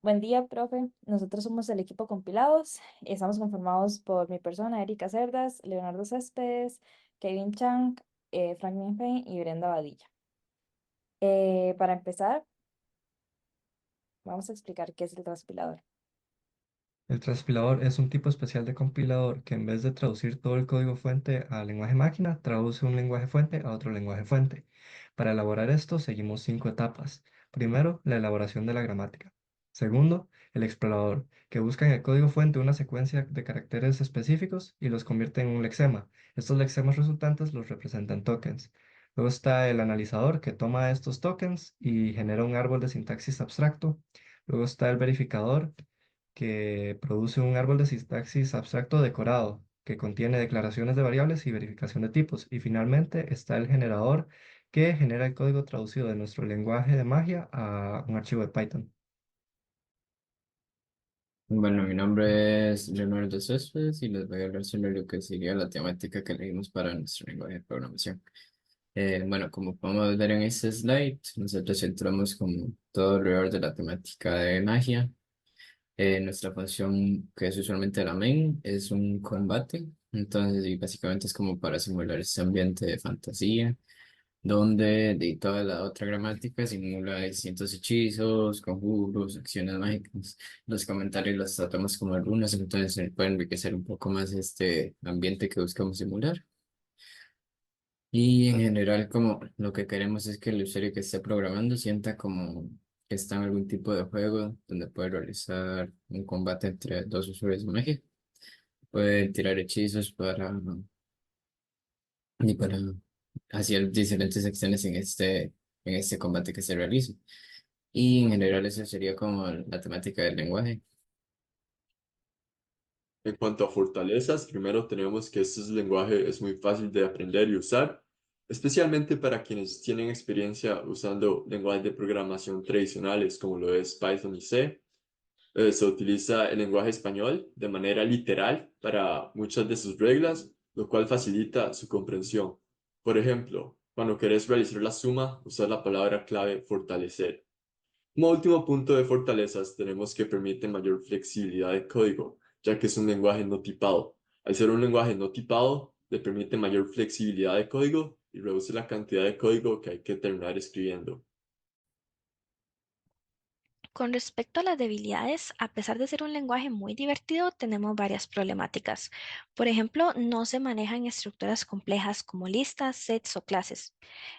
Buen día, profe. Nosotros somos el equipo compilados. Estamos conformados por mi persona, Erika Cerdas, Leonardo Céspedes, Kevin Chang, Frank Minfeng y Brenda Badilla. Para empezar, vamos a explicar qué es el transpilador. El transpilador es un tipo especial de compilador que en vez de traducir todo el código fuente a lenguaje máquina, traduce un lenguaje fuente a otro lenguaje fuente. Para elaborar esto, seguimos 5 etapas. Primero, la elaboración de la gramática. Segundo, el explorador, que busca en el código fuente una secuencia de caracteres específicos y los convierte en un lexema. Estos lexemas resultantes los representan tokens. Luego está el analizador, que toma estos tokens y genera un árbol de sintaxis abstracto. Luego está el verificador, que produce un árbol de sintaxis abstracto decorado, que contiene declaraciones de variables y verificación de tipos. Y finalmente está el generador, que genera el código traducido de nuestro lenguaje de magia a un archivo de Python. Bueno, mi nombre es Leonardo Céspedes y les voy a hablar sobre lo que sería la temática que elegimos para nuestro lenguaje de programación. Bueno, como podemos ver en este slide, nosotros centramos como todo alrededor de la temática de magia. Nuestra función, que es usualmente la main, es un combate. Entonces, y básicamente es como para simular este ambiente de fantasía donde de toda la otra gramática simula distintos hechizos, conjuros, acciones mágicas. Los comentarios los tratamos como algunos, entonces se puede enriquecer un poco más este ambiente que buscamos simular. Y en general, como lo que queremos es que el usuario que esté programando sienta como que está en algún tipo de juego donde puede realizar un combate entre dos usuarios de magia. Puede tirar hechizos para hacer diferentes acciones en este combate que se realiza. Y en general eso sería como la temática del lenguaje. En cuanto a fortalezas, primero tenemos que este lenguaje es muy fácil de aprender y usar, especialmente para quienes tienen experiencia usando lenguajes de programación tradicionales como lo es Python y C. Se utiliza el lenguaje español de manera literal para muchas de sus reglas, lo cual facilita su comprensión. Por ejemplo, cuando querés realizar la suma, usas la palabra clave fortalecer. Como último punto de fortalezas, tenemos que permite mayor flexibilidad de código, ya que es un lenguaje no tipado. Al ser un lenguaje no tipado, le permite mayor flexibilidad de código y reduce la cantidad de código que hay que terminar escribiendo. Con respecto a las debilidades, a pesar de ser un lenguaje muy divertido, tenemos varias problemáticas. Por ejemplo, no se manejan estructuras complejas como listas, sets o clases.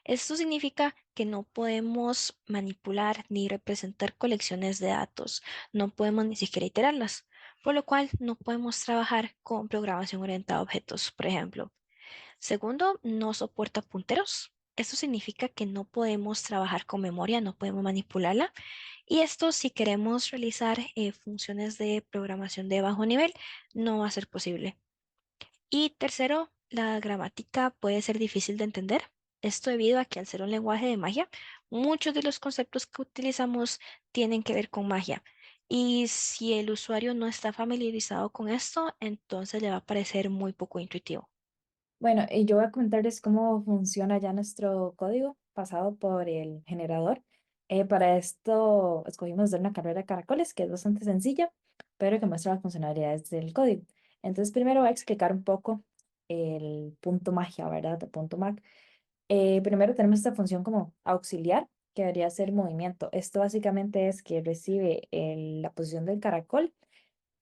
Esto significa que no podemos manipular ni representar colecciones de datos, no podemos ni siquiera iterarlas, por lo cual no podemos trabajar con programación orientada a objetos, por ejemplo. Segundo, no soporta punteros. Esto significa que no podemos trabajar con memoria, no podemos manipularla. Y esto, si queremos realizar funciones de programación de bajo nivel, no va a ser posible. Y tercero, la gramática puede ser difícil de entender. Esto debido a que al ser un lenguaje de magia, muchos de los conceptos que utilizamos tienen que ver con magia. Y si el usuario no está familiarizado con esto, entonces le va a parecer muy poco intuitivo. Bueno, y yo voy a comentarles cómo funciona ya nuestro código pasado por el generador. Para esto escogimos hacer una carrera de caracoles, que es bastante sencilla, pero que muestra las funcionalidades del código. Entonces, primero voy a explicar un poco el punto magia, ¿verdad? El punto mag. Primero tenemos esta función como auxiliar, que debería ser movimiento. Esto básicamente es que recibe la posición del caracol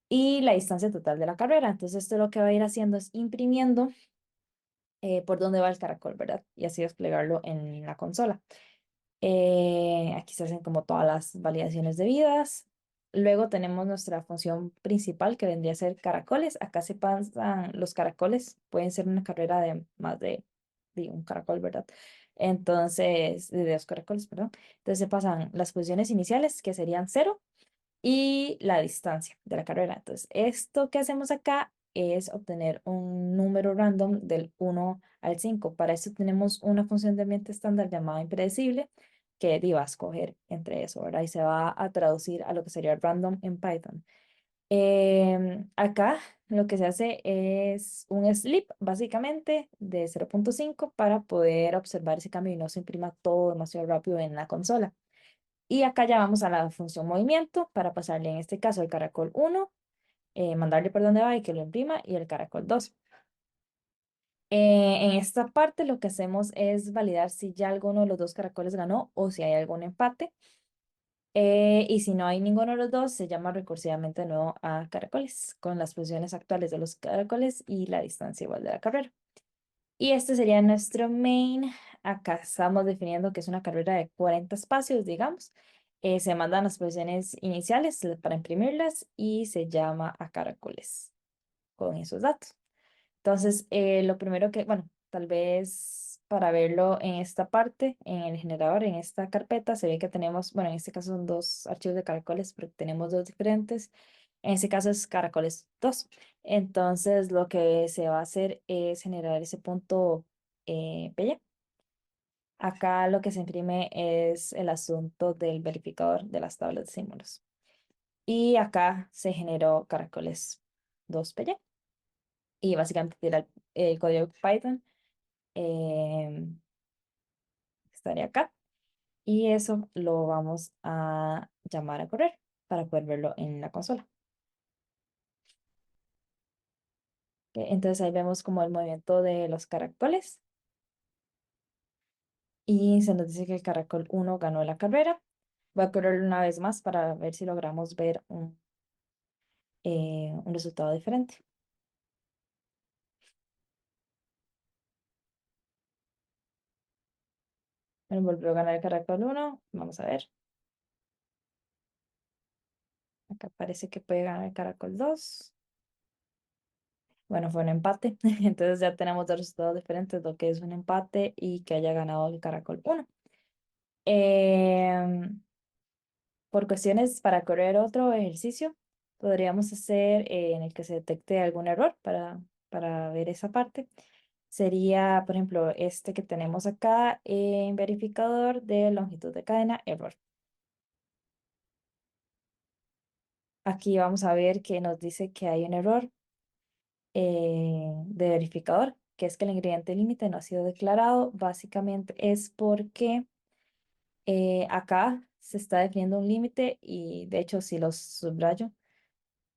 y la distancia total de la carrera. Entonces, esto lo que va a ir haciendo es imprimiendo por dónde va el caracol, ¿verdad? Y así desplegarlo en la consola. Aquí se hacen como todas las validaciones debidas. Luego tenemos nuestra función principal que vendría a ser caracoles. Acá se pasan los caracoles, pueden ser una carrera de más de un caracol, ¿verdad? Entonces, de dos caracoles, perdón. Entonces se pasan las posiciones iniciales, que serían cero, y la distancia de la carrera. Entonces, esto que hacemos acá es obtener un número random del 1 al 5. Para eso tenemos una función de ambiente estándar llamada impredecible que va a escoger entre eso, ¿verdad? Y se va a traducir a lo que sería random en Python. Acá lo que se hace es un sleep, básicamente, de 0,5 para poder observar ese cambio y no se imprima todo demasiado rápido en la consola. Y acá ya vamos a la función movimiento para pasarle en este caso el caracol 1, mandarle por donde va y que lo imprima, y el caracol 2. En esta parte lo que hacemos es validar si ya alguno de los dos caracoles ganó o si hay algún empate. Y si no hay ninguno de los dos, se llama recursivamente de nuevo a caracoles, con las posiciones actuales de los caracoles y la distancia igual de la carrera. Y este sería nuestro main. Acá estamos definiendo que es una carrera de 40 espacios, digamos. Se mandan las posiciones iniciales para imprimirlas y se llama a caracoles con esos datos. Entonces, lo primero que, bueno, tal vez para verlo en esta parte, en el generador, en esta carpeta, se ve que tenemos, bueno, en este caso son dos archivos de caracoles, pero tenemos dos diferentes. En este caso es caracoles 2. Entonces, lo que se va a hacer es generar ese punto PY. Acá lo que se imprime es el asunto del verificador de las tablas de símbolos. Y acá se generó caracoles 2 PY. Y básicamente tira el código Python. Estaría acá. Y eso lo vamos a llamar a correr para poder verlo en la consola. Entonces ahí vemos como el movimiento de los caracoles. Y se nos dice que el caracol 1 ganó la carrera. Voy a correr una vez más para ver si logramos ver un resultado diferente. Bueno, volvió a ganar el caracol 1. Vamos a ver. Acá parece que puede ganar el caracol 2. Bueno, fue un empate. Entonces ya tenemos dos resultados diferentes, lo que es un empate y que haya ganado el caracol 1. Em, por cuestiones para correr otro ejercicio, podríamos hacer en el que se detecte algún error para ver esa parte. Sería, por ejemplo, este que tenemos acá en verificador de longitud de cadena, error. Aquí vamos a ver que nos dice que hay un error de verificador, que es que el ingrediente límite no ha sido declarado. Básicamente es porque acá se está definiendo un límite y de hecho si los subrayo,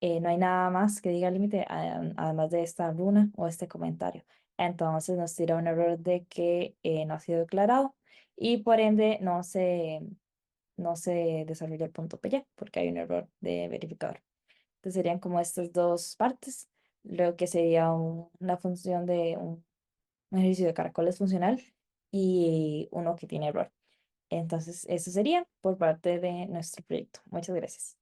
no hay nada más que diga límite además de esta runa o este comentario. Entonces nos tira un error de que no ha sido declarado y por ende no se desarrolla el punto PY porque hay un error de verificador. Entonces serían como estas dos partes. Lo que sería una función de un ejercicio de caracoles funcional y uno que tiene error. Entonces, eso sería por parte de nuestro proyecto. Muchas gracias.